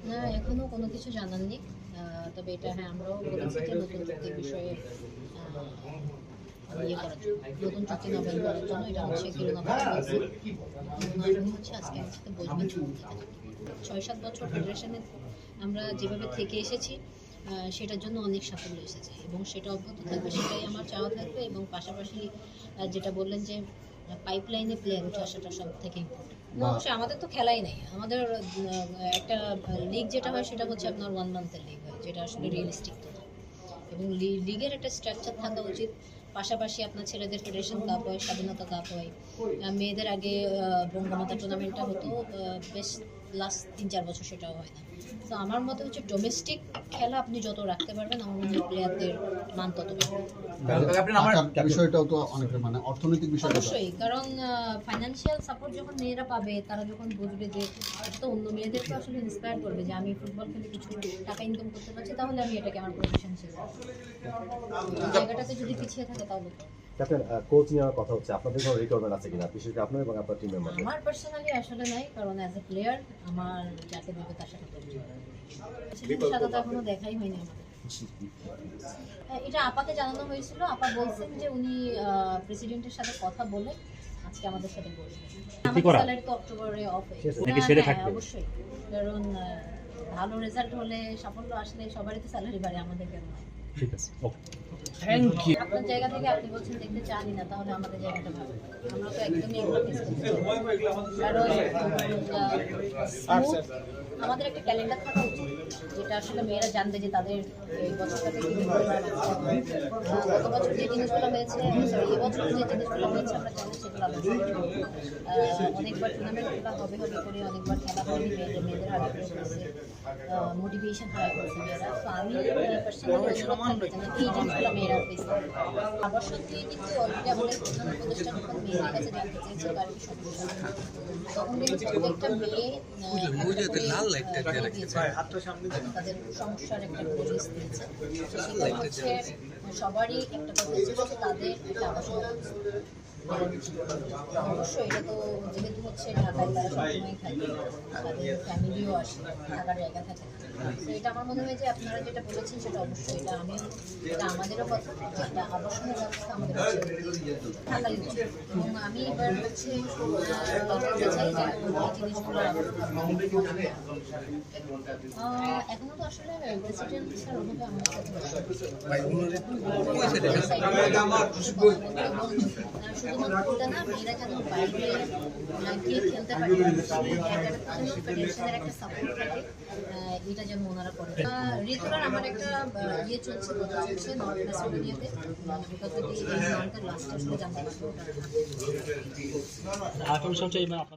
না, এখনো কোনো কিছু জানাননি। তবে এটা হ্যাঁ, আমরাও বলেছি যে নতুন চুক্তির বিষয়ে করার জন্য, নতুন চুক্তি নবায়ন করার জন্য। এটা হচ্ছে কিরণাবাবু বলছি। উনি হচ্ছে আজকে আমার সাথে বসবেন চুক্তিতে। ৬-৭ বছর ফেডারেশনে আমরা যেভাবে থেকে এসেছি, সেটার জন্য অনেক সাফল্য এসেছে এবং সেটা অব্যাহত থাকবে, সেটাই আমার চাওয়া থাকবে। এবং পাশাপাশি যেটা বললেন যে পাইপলাইনে প্লেয়ার উঠে আসাটা সব থেকে ইম্পর্টেন্ট। অবশ্যই আমাদের তো খেলাই নেই। আমাদের একটা লিগ যেটা হয় সেটা হচ্ছে আপনার 1 মান্থের লিগ হয়, যেটা আসলে রিয়েলিস্টিক তো না। এবং লিগের একটা স্ট্রাকচার থাকা উচিত। পাশাপাশি আপনার ছেলেদের ফেডারেশন কাপ হয়, স্বাধীনতা কাপ হয়, মেয়েদের আগে বঙ্গমাতা টুর্নামেন্টটা হতো, বেশ লাস্ট 3-4 বছর সেটাও হয় না। তো আমার মতে হচ্ছে ডোমেস্টিক খেলা আপনি যত রাখতে পারবেন, আমার মনে হয় প্লেয়ারদের মান তত বিষয়টাও তো অনেক মানে অর্থনৈতিক বিষয়। অবশ্যই, কারণ ফাইন্যান্সিয়াল সাপোর্ট যখন মেয়েরা পাবে, তারা যখন বুঝবে যে এটা তো অন্য মেয়েদেরকে আসলে ইন্সপায়ার করবে যে আমি ফুটবল খেলে কিছু টাকা ইনকাম করতে পারছি, তাহলে আমি এটাকে আমার প্রফেশন হিসেবে জায়গাটাতে যদি পিছিয়ে থাকে তাহলে তো। ক্যাপ্টেন, কোচ নেওয়ার কথা হচ্ছে, আপনাদের কোনো রিকোয়ারমেন্ট আছে কিনা, বিশেষ করে আপনার এবং আপনার টিম মেম্বার? আমার পার্সোনালি আসলে নাই, কারণ অ্যাজ এ প্লেয়ার আমার যাকে দেবে তার সাথে সাথে তো এখনো দেখাই হয়নি আমাদের। এটা আপাকে জানানো হয়েছিল। আপা বলছেন যে উনি প্রেসিডেন্টের সাথে কথা বলে আজকে আমাদের সাথে বসবেন। আমাদের স্যালারি তো অক্টোবরে অফ হয়ে গেছে। অবশ্যই, কারণ ভালো রেজাল্ট হলে, সাফল্য আসলে সবারই তো স্যালারি বাড়ে, আমাদের কেন নয়। ঠিক আছে, ওকে, থ্যাংক ইউ। আপনার জায়গা থেকে আপনি বলছেন দেখতে চানই না, তাহলে আমাদের জায়গাটা ভালো। আমরা তো একদমই এগুলো ফেস করতে চাই না। কারণ আমাদের একটা ক্যালেন্ডার থাকা উচিত, যেটা আসলে মেয়েরা জানবে যে তাদের এই বছরটাতে কী পরিমাণ গত বছর যে জিনিসগুলো হয়েছে, এবছর যে জিনিসগুলো হয়েছে, আমরা চাইলে সেগুলো আলোচনা করি। অনেকবার টুর্নামেন্টগুলো হবে করে, অনেকবার খেলা হয়নি, মেয়েদের হারা করে ফেলছে, মোটিভেশন হারা করছে মেয়েরা। তো আমি পার্সোনালি এই জিনিসগুলো মেয়েরা ফেস করে। আবাসন দিয়ে কিন্তু অলরেডি আমাদের প্রধান উপদেষ্টা যখন মেয়েদের কাছে জানতে চেয়েছে কার কি সমস্যা, তখন কিন্তু প্রত্যেকটা মেয়ে তাদের সমস্যার একটা লিস্ট দিয়েছে। সেটা হচ্ছে সবারই একটা কথা ছিল যে তাদের একটা আবাসন অবশ্যই। এটা তো যেহেতু হচ্ছে ঢাকায় তারা সবসময় থাকে, তাদের ফ্যামিলিও আসে, থাকার জায়গা থাকে না। তো এটা আমার মনে হয় যে আপনারা যেটা বলেছেন সেটা অবশ্যই, এটা আমাদেরও কথা, একটা আবাসনের ব্যবস্থা আমাদের থাকাই উচিত। এবং আমি এবার হচ্ছে বলতে চাই যে এই জিনিসগুলো এখনো তো আসলে প্রেসিডেন্ট স্যার ওভাবে আমাদের সাথে শুধুমাত্র না, মেয়েরা যেন বাইরে গিয়ে খেলতে পারে, ফেডারেশনের একটা সাপোর্ট থাকে, এটা যেন ওনারা করে। ঋতুরার আমার একটা চলছে, কথা চলছে নর্থ ম্যাসেডোনিয়াতে, ওটা থেকে এই মান্থের লাস্টে আসলে জানতে পারবো।